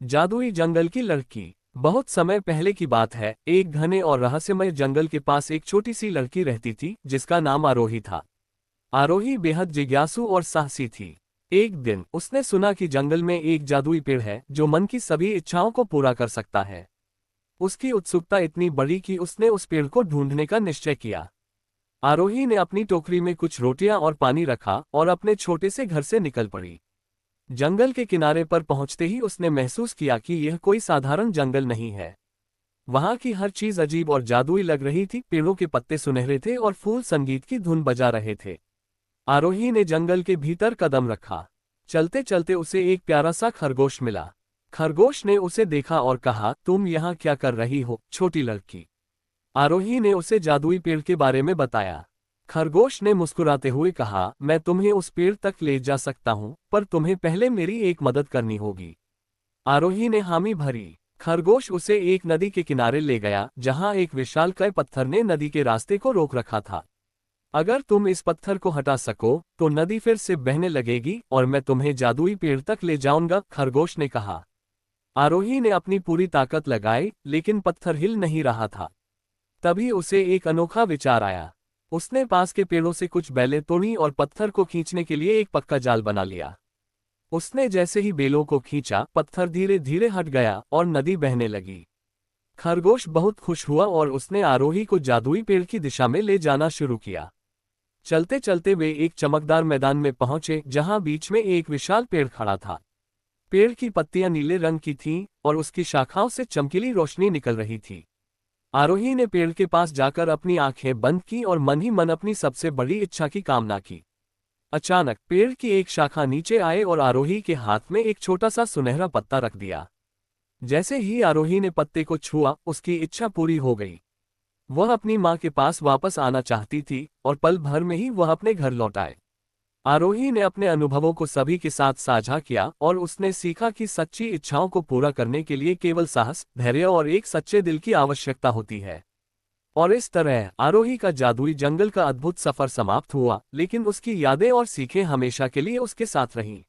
जादुई जंगल की लड़की। बहुत समय पहले की बात है, एक घने और रहस्यमय जंगल के पास एक छोटी सी लड़की रहती थी जिसका नाम आरोही था। आरोही बेहद जिज्ञासु और साहसी थी। एक दिन उसने सुना कि जंगल में एक जादुई पेड़ है जो मन की सभी इच्छाओं को पूरा कर सकता है। उसकी उत्सुकता इतनी बढ़ी कि उसने उस पेड़ को ढूंढने का निश्चय किया। आरोही ने अपनी टोकरी में कुछ रोटियां और पानी रखा और अपने छोटे से घर से निकल पड़ी। जंगल के किनारे पर पहुंचते ही उसने महसूस किया कि यह कोई साधारण जंगल नहीं है। वहां की हर चीज अजीब और जादुई लग रही थी। पेड़ों के पत्ते सुनहरे थे और फूल संगीत की धुन बजा रहे थे। आरोही ने जंगल के भीतर कदम रखा। चलते चलते उसे एक प्यारा सा खरगोश मिला। खरगोश ने उसे देखा और कहा, तुम यहाँ क्या कर रही हो, छोटी लड़की? आरोही ने उसे जादुई पेड़ के बारे में बताया। खरगोश ने मुस्कुराते हुए कहा, मैं तुम्हें उस पेड़ तक ले जा सकता हूँ, पर तुम्हें पहले मेरी एक मदद करनी होगी। आरोही ने हामी भरी। खरगोश उसे एक नदी के किनारे ले गया जहाँ एक विशालकाय पत्थर ने नदी के रास्ते को रोक रखा था। अगर तुम इस पत्थर को हटा सको तो नदी फिर से बहने लगेगी और मैं तुम्हें जादुई पेड़ तक ले जाऊंगा, खरगोश ने कहा। आरोही ने अपनी पूरी ताकत लगाई लेकिन पत्थर हिल नहीं रहा था। तभी उसे एक अनोखा विचार आया। उसने पास के पेड़ों से कुछ बेलें तोड़ी और पत्थर को खींचने के लिए एक पक्का जाल बना लिया। उसने जैसे ही बेलों को खींचा, पत्थर धीरे धीरे हट गया और नदी बहने लगी। खरगोश बहुत खुश हुआ और उसने आरोही को जादुई पेड़ की दिशा में ले जाना शुरू किया। चलते चलते वे एक चमकदार मैदान में पहुंचे जहां बीच में एक विशाल पेड़ खड़ा था। पेड़ की पत्तियां नीले रंग की थीं और उसकी शाखाओं से चमकीली रोशनी निकल रही थी। आरोही ने पेड़ के पास जाकर अपनी आंखें बंद की और मन ही मन अपनी सबसे बड़ी इच्छा की कामना की। अचानक पेड़ की एक शाखा नीचे आए और आरोही के हाथ में एक छोटा सा सुनहरा पत्ता रख दिया। जैसे ही आरोही ने पत्ते को छुआ, उसकी इच्छा पूरी हो गई। वह अपनी माँ के पास वापस आना चाहती थी और पल भर में ही वह अपने घर लौट आए। आरोही ने अपने अनुभवों को सभी के साथ साझा किया और उसने सीखा कि सच्ची इच्छाओं को पूरा करने के लिए केवल साहस, धैर्य और एक सच्चे दिल की आवश्यकता होती है। और इस तरह आरोही का जादुई जंगल का अद्भुत सफर समाप्त हुआ, लेकिन उसकी यादें और सीखें हमेशा के लिए उसके साथ रहीं।